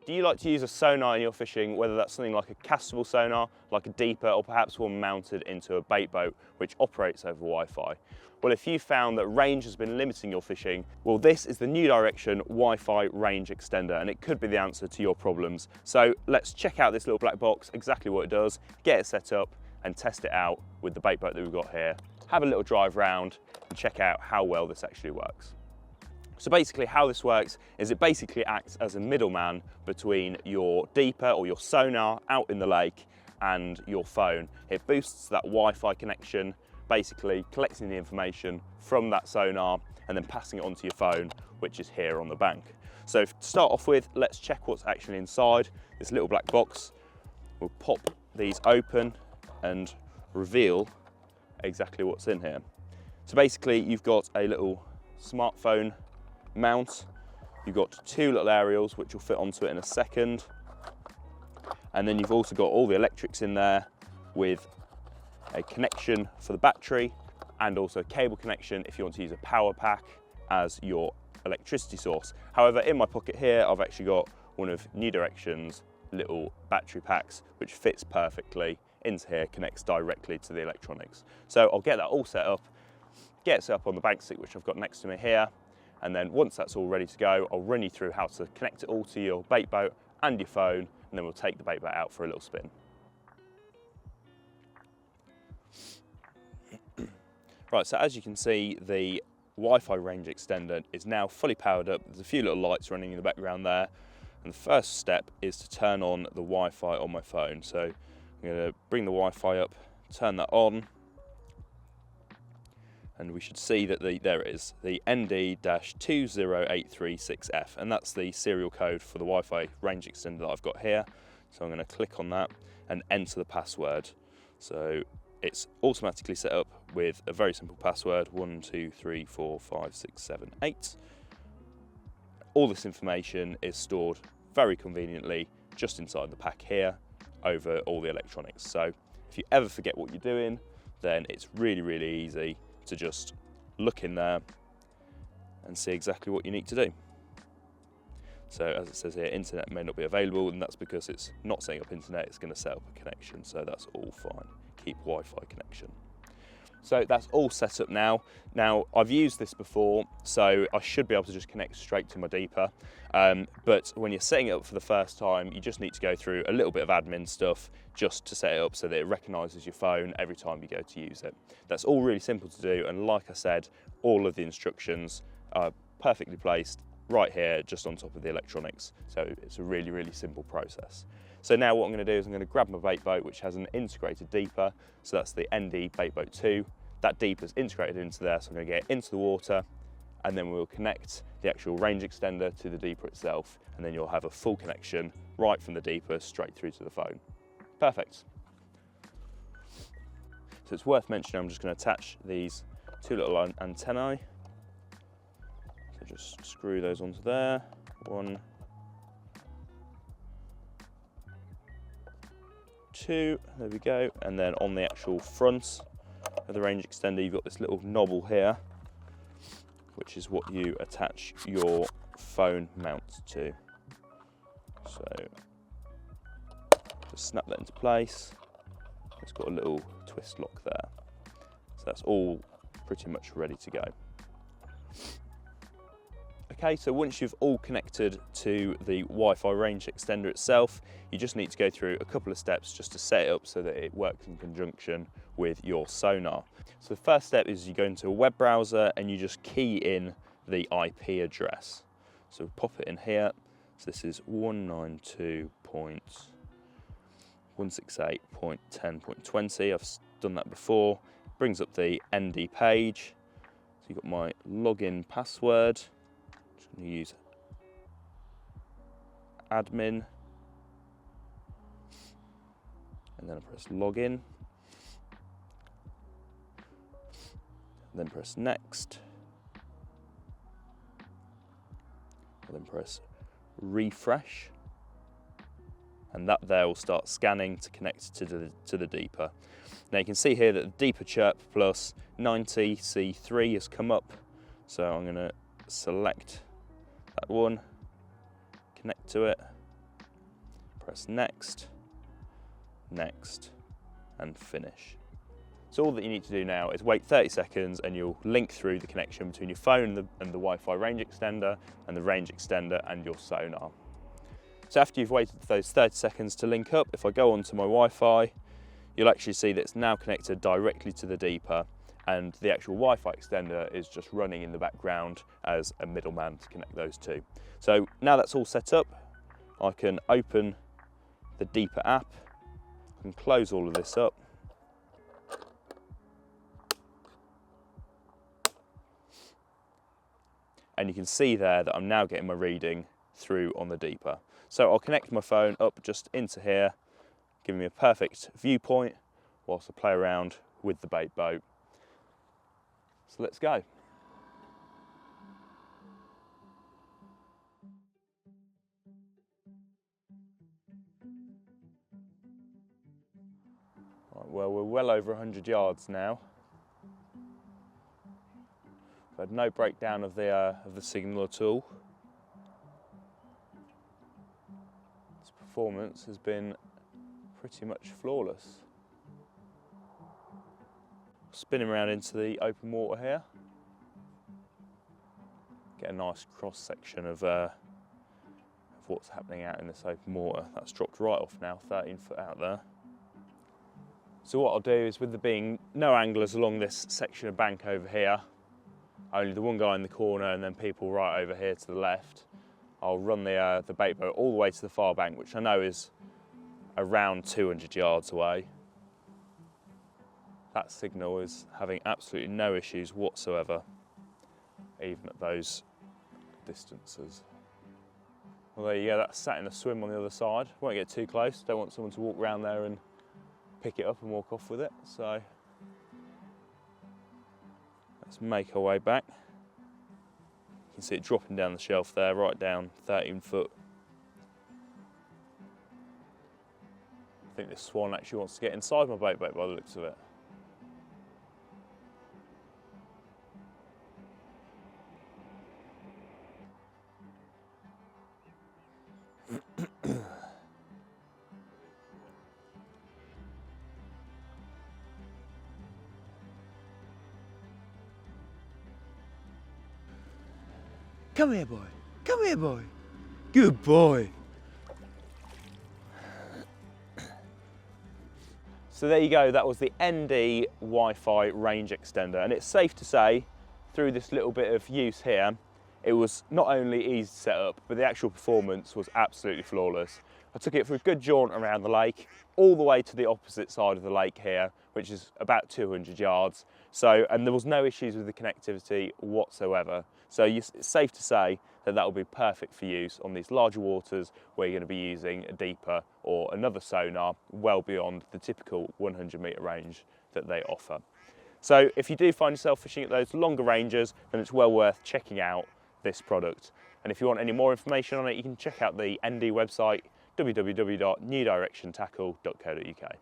Do you like to use a sonar in your fishing, whether that's something like a castable sonar, like a deeper, or perhaps one mounted into a bait boat which operates over Wi-Fi? Well, if you found that range has been limiting your fishing, well, this is the New Direction Wi-Fi range extender, and it could be the answer to your problems. So let's check out this little black box, exactly what it does, get it set up and test it out with the bait boat that we've got here. Have a little drive round and check out how well this actually works. So basically how this works is it basically acts as a middleman between your deeper or your sonar out in the lake and your phone. It boosts that Wi-Fi connection, basically collecting the information from that sonar and then passing it onto your phone, which is here on the bank. So to start off with, let's check what's actually inside this little black box. We'll pop these open and reveal exactly what's in here. So basically you've got a little smartphone mount, you've got two little aerials which will fit onto it in a second, and then you've also got all the electrics in there with a connection for the battery and also a cable connection if you want to use a power pack as your electricity source. However, in my pocket here I've actually got one of New Direction's little battery packs which fits perfectly into here, connects directly to the electronics. So I'll get that all set up, get it set up on the bank stick which I've got next to me here, and then once that's all ready to go, I'll run you through how to connect it all to your bait boat and your phone, and then we'll take the bait boat out for a little spin. Right, so as you can see, the Wi-Fi range extender is now fully powered up. There's a few little lights running in the background there. And the first step is to turn on the Wi-Fi on my phone. So I'm going to bring the Wi-Fi up, turn that on, and we should see that there it is, the ND-20836F, and that's the serial code for the Wi-Fi range extender that I've got here. So I'm going to click on that and enter the password. So it's automatically set up with a very simple password, 1, 2, 3, 4, 5, 6, 7, 8. All this information is stored very conveniently just inside the pack here over all the electronics. So if you ever forget what you're doing, then it's really, really easy to just look in there and see exactly what you need to do. So as it says here, internet may not be available, and that's because it's not setting up internet, it's going to set up a connection, so that's all fine. Keep Wi-Fi connection. So that's all set up now. Now I've used this before, so I should be able to just connect straight to my deeper. But when you're setting it up for the first time, you just need to go through a little bit of admin stuff just to set it up so that it recognises your phone every time you go to use it. That's all really simple to do, and like I said, all of the instructions are perfectly placed right here just on top of the electronics. So it's a really, really simple process. So now what I'm going to do is I'm going to grab my bait boat, which has an integrated deeper. So that's the ND Bait Boat 2. That deeper is integrated into there, so I'm going to get it into the water, and then we'll connect the actual range extender to the deeper itself, and then you'll have a full connection right from the deeper straight through to the phone. Perfect. So it's worth mentioning I'm just going to attach these two little antennae. So just screw those onto there. 1, 2, there we go. And then on the actual front of the range extender, you've got this little knob here, which is what you attach your phone mount to. So just snap that into place. It's got a little twist lock there. So that's all pretty much ready to go. Okay, so once you've all connected to the Wi-Fi range extender itself, you just need to go through a couple of steps just to set it up so that it works in conjunction with your sonar. So the first step is you go into a web browser and you just key in the IP address. So pop it in here. So this is 192.168.10.20. I've done that before. Brings up the ND page. So you've got my login password. Just going to use admin. And then I press login. Then press next. And then press refresh. And that there will start scanning to connect to the deeper. Now you can see here that the deeper chirp plus 90C3 has come up. So I'm going to select that one, connect to it, Press next, next, and finish. So all that you need to do now is wait 30 seconds and you'll link through the connection between your phone and the Wi-Fi range extender and the range extender and your sonar. So after you've waited those 30 seconds to link up, if I go onto my Wi-Fi, you'll actually see that it's now connected directly to the deeper, and the actual Wi-Fi extender is just running in the background as a middleman to connect those two. So now that's all set up, I can open the deeper app, I can close all of this up, and you can see there that I'm now getting my reading through on the deeper. So I'll connect my phone up just into here, giving me a perfect viewpoint whilst I play around with the bait boat. So let's go. Right, well, we're well over 100 yards now. I've had no breakdown of the signal at all. Its performance has been pretty much flawless. Spinning around into the open water here. Get a nice cross section of what's happening out in this open water. That's dropped right off now, 13 foot out there. So what I'll do is, with there being no anglers along this section of bank over here, only the one guy in the corner and then people right over here to the left, I'll run the bait boat all the way to the far bank, which I know is around 200 yards away. That signal is having absolutely no issues whatsoever, even at those distances. Well, there you go, that's sat in a swim on the other side. Won't get too close, don't want someone to walk around there and pick it up and walk off with it. So let's make our way back. You can see it dropping down the shelf there, right down 13 foot. I think this swan actually wants to get inside my bait boat by the looks of it. Come here, boy. Come here, boy. Good boy. So there you go, that was the ND Wi-Fi range extender, and it's safe to say, through this little bit of use here, it was not only easy to set up, but the actual performance was absolutely flawless. I took it for a good jaunt around the lake, all the way to the opposite side of the lake here, which is about 200 yards. So, and there was no issues with the connectivity whatsoever. So it's safe to say that that will be perfect for use on these larger waters where you're going to be using a deeper or another sonar well beyond the typical 100 metre range that they offer. So if you do find yourself fishing at those longer ranges, then it's well worth checking out this product. And if you want any more information on it, you can check out the ND website, www.newdirectiontackle.co.uk.